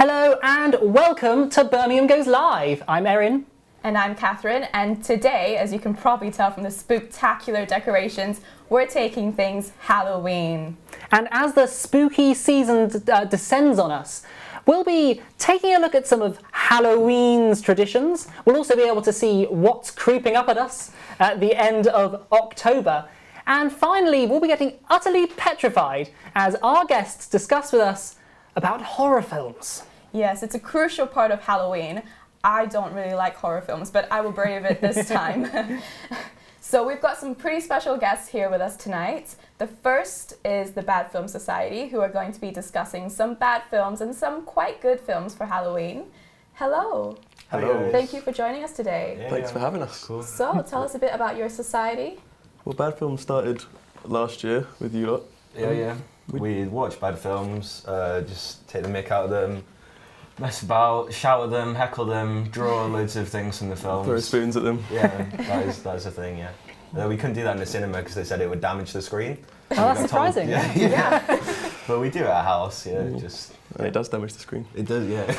Hello and welcome to Birmingham Goes Live. I'm Erin. And I'm Catherine, and today, as you can probably tell from the spooktacular decorations, we're taking things Halloween. And as the spooky season descends on us, we'll be taking a look at some of Halloween's traditions. We'll also be able to see what's creeping up at us at the end of October. And finally, we'll be getting utterly petrified as our guests discuss with us about horror films. Yes, it's a crucial part of Halloween. I don't really like horror films, but I will brave it this time. So we've got some pretty special guests here with us tonight. The first is the Bad Film Society, who are going to be discussing some bad films and some quite good films for Halloween. Hello. Hello. Thank you for joining us today. Thanks for having us. Cool. So tell us a bit about your society. Well, Bad Film started last year with you lot. Yeah. We watch bad films, just take the mick out of them, mess about, shout at them, heckle them, draw loads of things from the films. Throw spoons at them. Yeah, that is a thing, yeah. We couldn't do that in the cinema because they said it would damage the screen. Oh, that's surprising. Yeah. But we do it at house, just... And it does damage the screen. It does, yeah.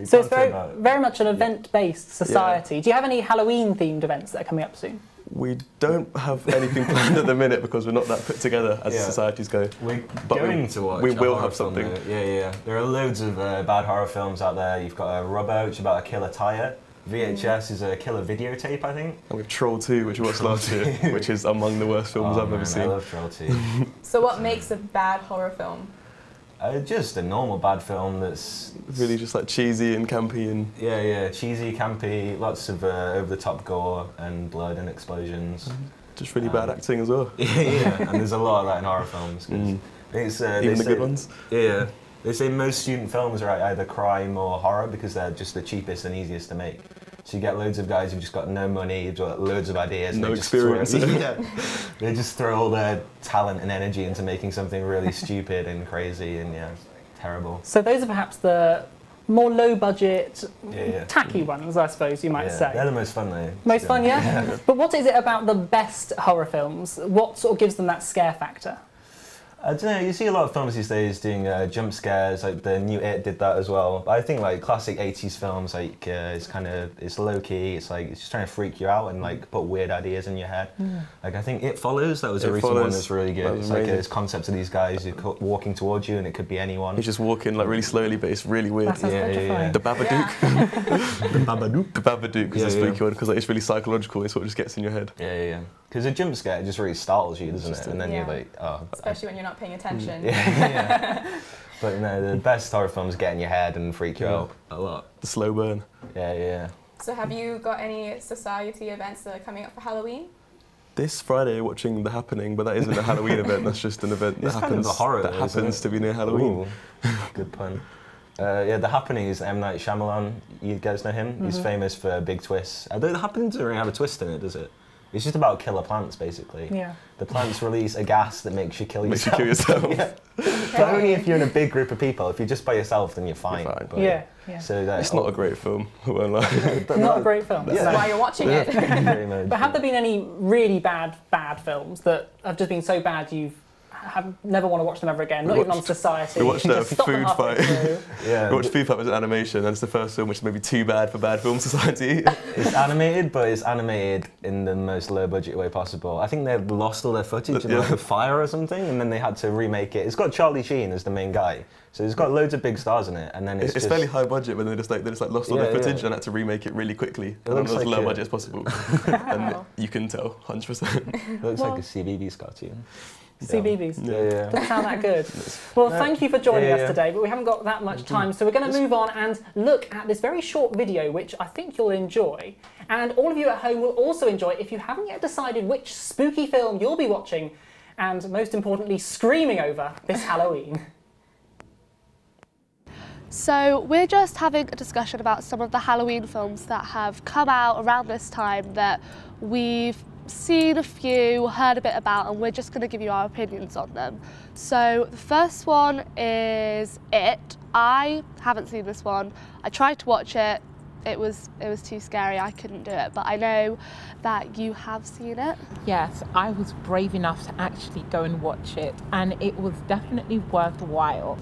So it's very much an event-based society. Yeah. Do you have any Halloween-themed events that are coming up soon? We don't have anything planned at the minute because we're not that put together as societies go. We're But going to watch we a will horror have film, something. though. Yeah. There are loads of bad horror films out there. You've got Rubber, which is about a killer tyre. VHS is a killer videotape, I think. And we've Troll 2, which we watched last year, which is among the worst films I've ever seen. I love Troll 2. So what makes a bad horror film? Just a normal bad film that's... Really just like cheesy and campy and... Yeah, cheesy, campy, lots of over-the-top gore and blood and explosions. Just really bad acting as well. Yeah, and there's a lot of that in horror films. It's, Even the good ones? Yeah. They say most student films are either crime or horror because they're just the cheapest and easiest to make. So you get loads of guys who've just got no money, who've got loads of ideas. No and experience. They just throw all their talent and energy into making something really stupid and crazy and terrible. So those are perhaps the more low-budget, Yeah. tacky ones, I suppose you might say. They're the most fun though. Most fun, yeah? But what is it about the best horror films? What sort of gives them that scare factor? I don't know, you see a lot of films these days doing jump scares, like the new It did that as well. But I think like classic 80s films, like it's low-key, it's just trying to freak you out and like put weird ideas in your head. Like I think It Follows, that was a recent one that's really good. It's like this concept of these guys who are walking towards you and it could be anyone. He's just walking like really slowly, but it's really weird. That sounds petrifying. The Babadook. The Babadook is a spooky one because it's really psychological. It sort of just gets in your head. Yeah. Because a jump scare just really startles you, doesn't it? And then you're like, oh. Especially when you're not paying attention. Yeah. But no, the best horror films get in your head and freak you out a lot. The slow burn. Yeah. So have you got any society events that are coming up for Halloween? This Friday watching The Happening, but that isn't a Halloween event, that's just an event that happens, a horror, that happens to be near Halloween. Ooh, good pun. The Happening is M. Night Shyamalan. You guys know him? He's famous for big twists. Although The Happening doesn't really have a twist in it, does it? It's just about killer plants, basically. Yeah. The plants release a gas that makes you kill yourself. But only if you're in a big group of people. If you're just by yourself, then you're fine. But Yeah. So it's not a great film, I won't lie. Not a great film. That's why you're watching it. But have there been any really bad films that have just been so bad you've never want to watch them ever again? Not even on Society. We watched Food Fight. We watched Food Fight as an animation, and it's the first film which is maybe too bad for Bad Film Society. It's animated, but it's animated in the most low-budget way possible. I think they've lost all their footage in like a fire or something, and then they had to remake it. It's got Charlie Sheen as the main guy, so it's got loads of big stars in it, and then it's fairly high budget, but they just lost all their footage and had to remake it really quickly. It looks as low budget as possible, and you can tell 100%. It looks like a CBeebies cartoon. CBeebies. Yeah. Doesn't sound that good. Well, thank you for joining us today, but we haven't got that much time, so we're going to move on and look at this very short video, which I think you'll enjoy. And all of you at home will also enjoy if you haven't yet decided which spooky film you'll be watching, and most importantly, screaming over this Halloween. So we're just having a discussion about some of the Halloween films that have come out around this time that we've seen a few, heard a bit about, and we're just going to give you our opinions on them. So the first one is It. I haven't seen this one. I tried to watch it. It was too scary. I couldn't do it. But I know that you have seen it. Yes, I was brave enough to actually go and watch it, and it was definitely worthwhile.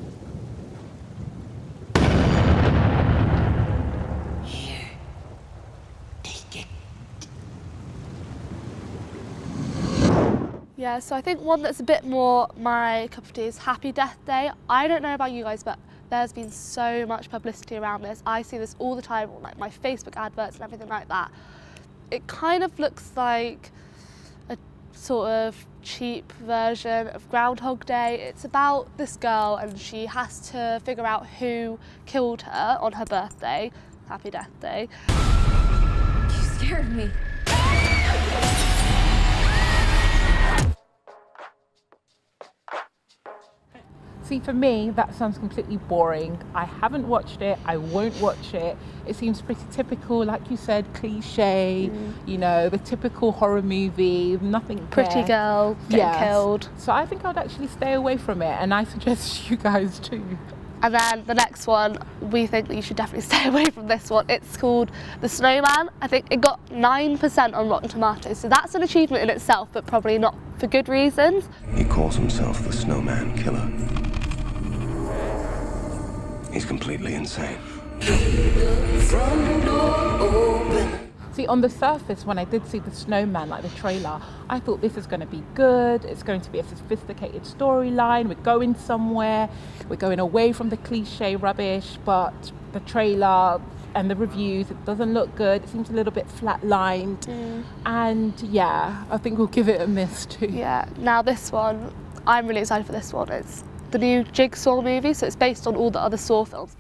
Yeah, so I think one that's a bit more my cup of tea is Happy Death Day. I don't know about you guys, but there's been so much publicity around this. I see this all the time on like my Facebook adverts and everything like that. It kind of looks like a sort of cheap version of Groundhog Day. It's about this girl and she has to figure out who killed her on her birthday. Happy Death Day. You scared me. See, for me, that sounds completely boring. I haven't watched it, I won't watch it. It seems pretty typical, like you said, cliche, you know, the typical horror movie, nothing Pretty girl getting killed. So I think I'd actually stay away from it, and I suggest you guys too. And then the next one, we think that you should definitely stay away from this one. It's called The Snowman. I think it got 9% on Rotten Tomatoes, so that's an achievement in itself, but probably not for good reasons. He calls himself the Snowman Killer. He's completely insane. See, on the surface, when I did see The Snowman, like the trailer, I thought this is going to be good. It's going to be a sophisticated storyline. We're going somewhere. We're going away from the cliche rubbish, but the trailer and the reviews, it doesn't look good. It seems a little bit flatlined. And yeah, I think we'll give it a miss too. Yeah, now this one, I'm really excited for this one. It's the new Jigsaw movie, so it's based on all the other Saw films.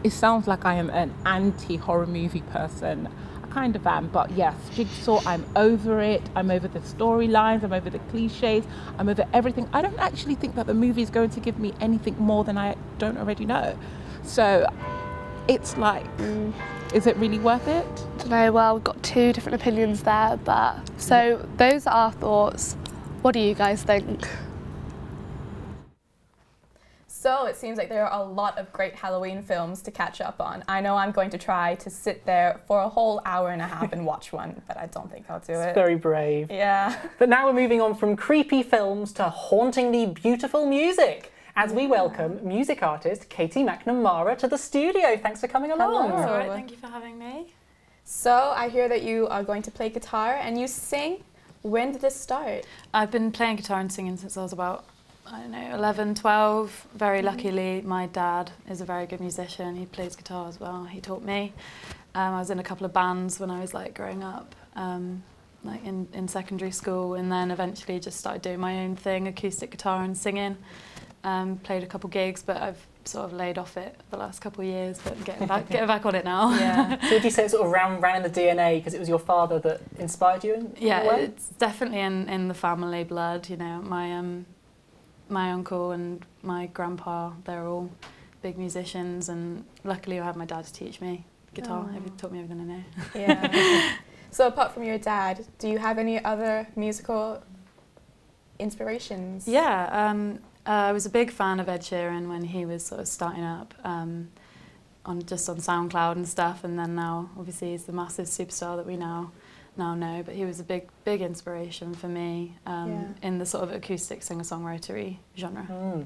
It sounds like I am an anti-horror movie person. I kind of am, but yes, Jigsaw, I'm over it. I'm over the storylines, I'm over the cliches, I'm over everything. I don't actually think that the movie is going to give me anything more than I don't already know. So it's like, is it really worth it? I don't know, well, we've got two different opinions there, but so those are our thoughts. What do you guys think? So it seems like there are a lot of great Halloween films to catch up on. I know I'm going to try to sit there for a whole hour and a half and watch one, but I don't think I'll do it. It's very brave. Yeah. But now we're moving on from creepy films to hauntingly beautiful music, as we welcome music artist Katie McNamara to the studio. Thanks for coming along. Hello. That's all right, thank you for having me. So I hear that you are going to play guitar and you sing. When did this start? I've been playing guitar and singing since I was about, I don't know, 11, 12. Very luckily, my dad is a very good musician. He plays guitar as well. He taught me. I was in a couple of bands when I was like growing up, like in secondary school, and then eventually just started doing my own thing, acoustic guitar and singing. Played a couple gigs, but I've sort of laid off it the last couple of years, but getting back on it now. Yeah. So would you say it's sort of ran in the DNA because it was your father that inspired you in yeah, a way? It's definitely in the family blood, you know. My uncle and my grandpa, they're all big musicians, and luckily I had my dad to teach me guitar. He taught me everything I know. Yeah. So apart from your dad, do you have any other musical inspirations? Yeah, I was a big fan of Ed Sheeran when he was sort of starting up on SoundCloud and stuff, and then now obviously he's the massive superstar that we now know, but he was a big inspiration for me in the sort of acoustic singer-songwritery genre.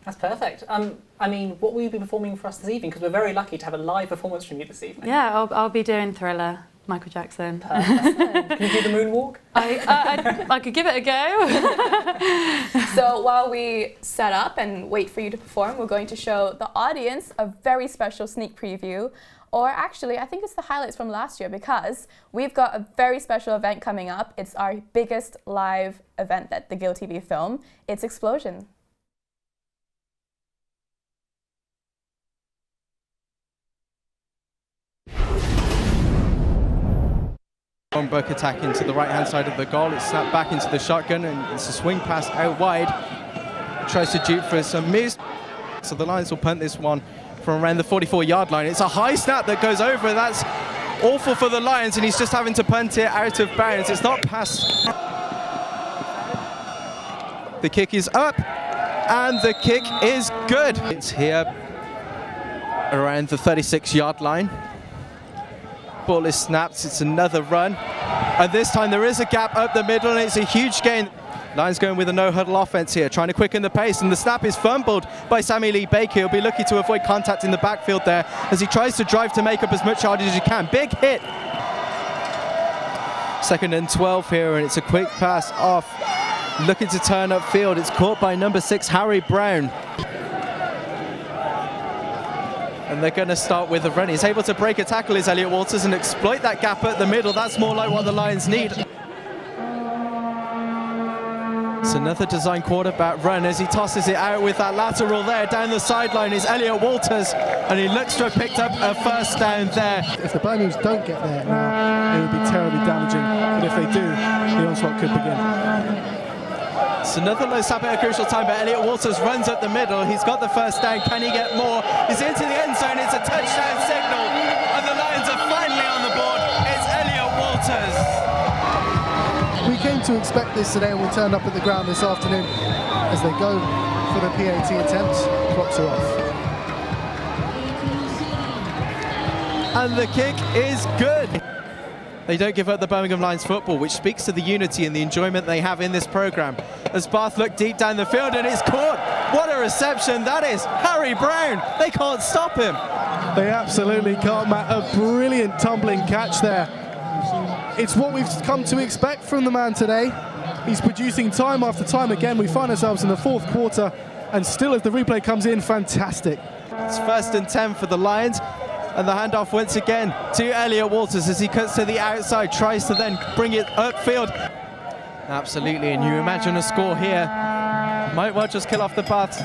That's perfect. I mean, what will you be performing for us this evening? Because we're very lucky to have a live performance from you this evening. Yeah, I'll be doing Thriller, Michael Jackson. Perfect. Can you do the moonwalk? I could give it a go. So while we set up and wait for you to perform, we're going to show the audience a very special sneak preview. Or actually, I think it's the highlights from last year, because we've got a very special event coming up. It's our biggest live event that the Gill TV film. It's Explosion. Bourke attacking to the right-hand side of the goal. It's snapped back into the shotgun, and it's a swing pass out wide. Tries to dupe for some miss. So the Lions will punt this one from around the 44-yard line. It's a high snap that goes over. That's awful for the Lions, and he's just having to punt it out of bounds. It's not past. The kick is up, and the kick is good. It's here around the 36-yard line. Ball is snapped. It's another run, and this time there is a gap up the middle, and it's a huge gain. Lions going with a no-huddle offense here, trying to quicken the pace, and the snap is fumbled by Sammy Lee Baker. He'll be lucky to avoid contact in the backfield there as he tries to drive to make up as much yardage as he can. Big hit. 2nd and 12 here, and it's a quick pass off. Looking to turn upfield. It's caught by number 6, Harry Brown. And they're going to start with the run. He's able to break a tackle, is Elliot Walters, and exploit that gap at the middle. That's more like what the Lions need. It's another design quarterback run as he tosses it out with that lateral there. Down the sideline is Elliot Walters, and he looks to have picked up a first down there. If the Birminghams don't get there now, it would be terribly damaging. But if they do, the onslaught could begin. It's another low snap at a crucial time, but Elliot Walters runs up the middle. He's got the first down. Can he get more? He's into the end zone. It's a touchdown signal, and the Lions are finally on the board. It's Elliot Walters. We came to expect this today, and we turned up at the ground this afternoon as they go for the PAT attempt. Clocks are off. And the kick is good. They don't give up the Birmingham Lions football, which speaks to the unity and the enjoyment they have in this programme. As Bath look deep down the field, and it's caught. What a reception that is. Harry Brown, they can't stop him. They absolutely can't, Matt. A brilliant tumbling catch there. It's what we've come to expect from the man today. He's producing time after time. Again, we find ourselves in the 4th quarter, and still as the replay comes in, fantastic. It's 1st and 10 for the Lions. And the handoff once again to Elliot Walters as he cuts to the outside, tries to then bring it upfield. Absolutely, and you imagine a score here. Might well just kill off the Bath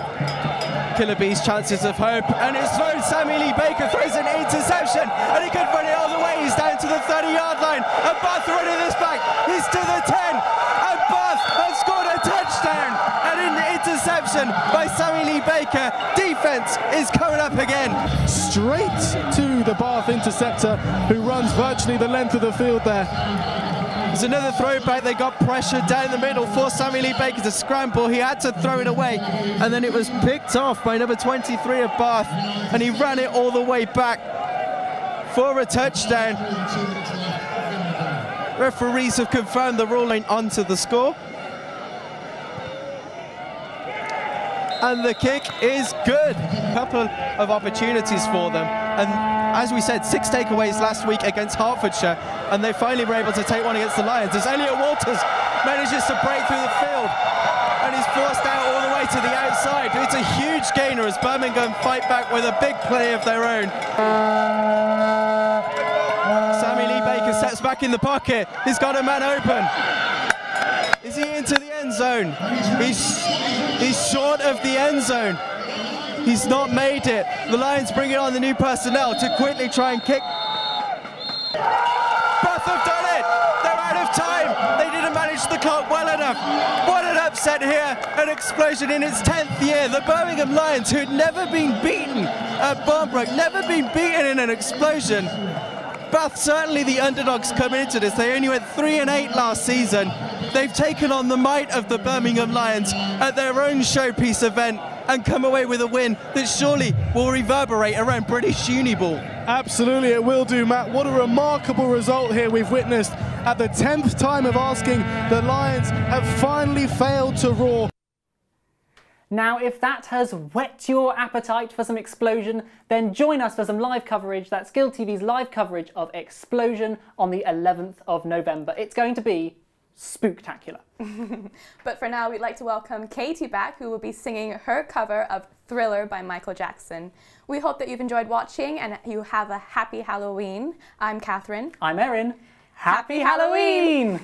Killer Bees' chances of hope. And it's thrown. Sammy Lee Baker throws an interception, and he could run it all the way. He's down to the 30-yard line. And Bath running this back. He's to the 10. And Bath have scored a touchdown. And an interception by Sammy Lee Baker. Defense is coming up again. Straight to the Bath interceptor, who runs virtually the length of the field there. There's another throwback. They got pressure down the middle for Sammy Lee Baker to scramble. He had to throw it away, and then it was picked off by number 23 of Bath, and he ran it all the way back for a touchdown. Referees have confirmed the ruling onto the score. And the kick is good. A couple of opportunities for them. And as we said, 6 takeaways last week against Hertfordshire, and they finally were able to take one against the Lions as Elliot Walters manages to break through the field, and he's forced out all the way to the outside. It's a huge gainer as Birmingham fight back with a big play of their own. Sammy Lee Baker steps back in the pocket. He's got a man open. Is he into the end zone? He's short of the end zone. He's not made it. The Lions bring it on the new personnel to quickly try and kick. Bath have done it! They're out of time! They didn't manage the clock well enough. What an upset here! An explosion in its 10th year. The Birmingham Lions, who'd never been beaten at Barnbrook, never been beaten in an explosion. Bath certainly the underdogs coming into this. They only went 3-8 last season. They've taken on the might of the Birmingham Lions at their own showpiece event and come away with a win that surely will reverberate around British Uniball. Absolutely, it will do, Matt. What a remarkable result here we've witnessed. At the 10th time of asking, the Lions have finally failed to roar. Now, if that has whet your appetite for some Explosion, then join us for some live coverage. That's Guild TV's live coverage of Explosion on the 11th of November. It's going to be spooktacular. But for now, we'd like to welcome Katie back, who will be singing her cover of Thriller by Michael Jackson. We hope that you've enjoyed watching and you have a happy Halloween. I'm Catherine. I'm Erin. Happy Halloween!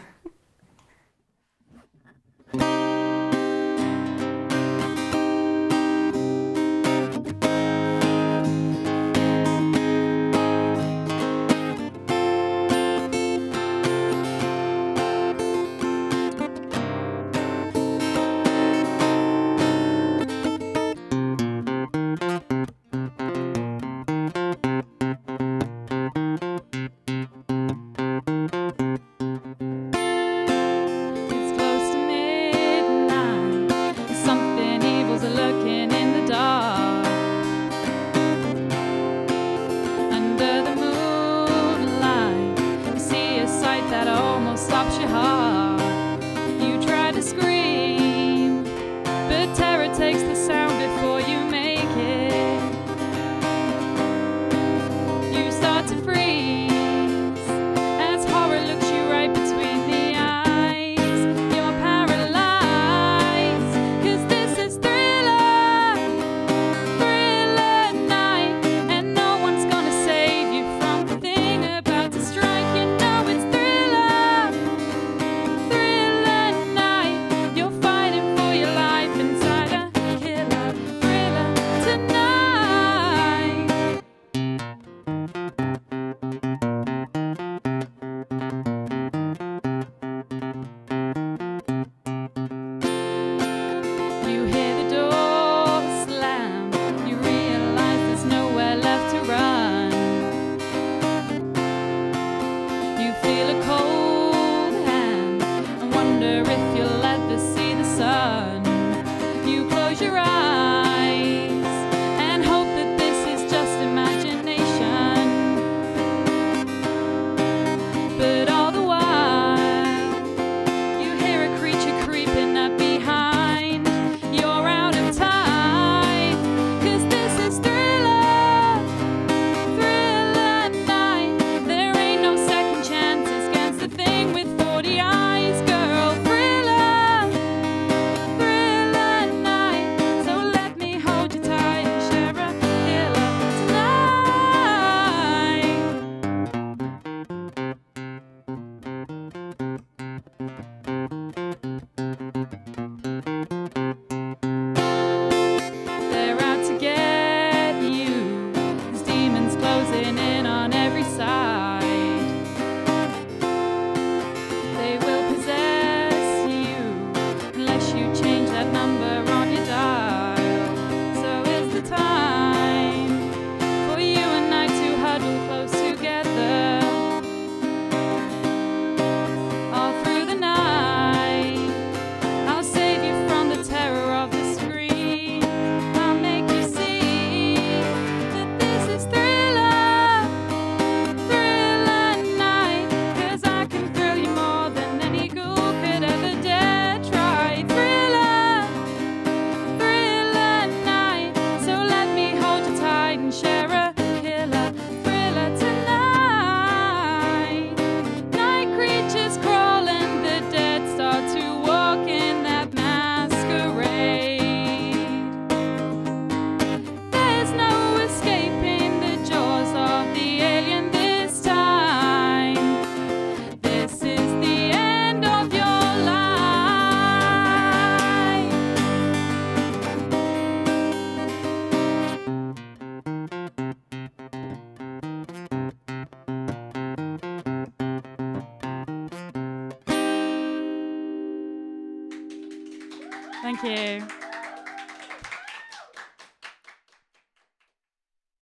Thank you.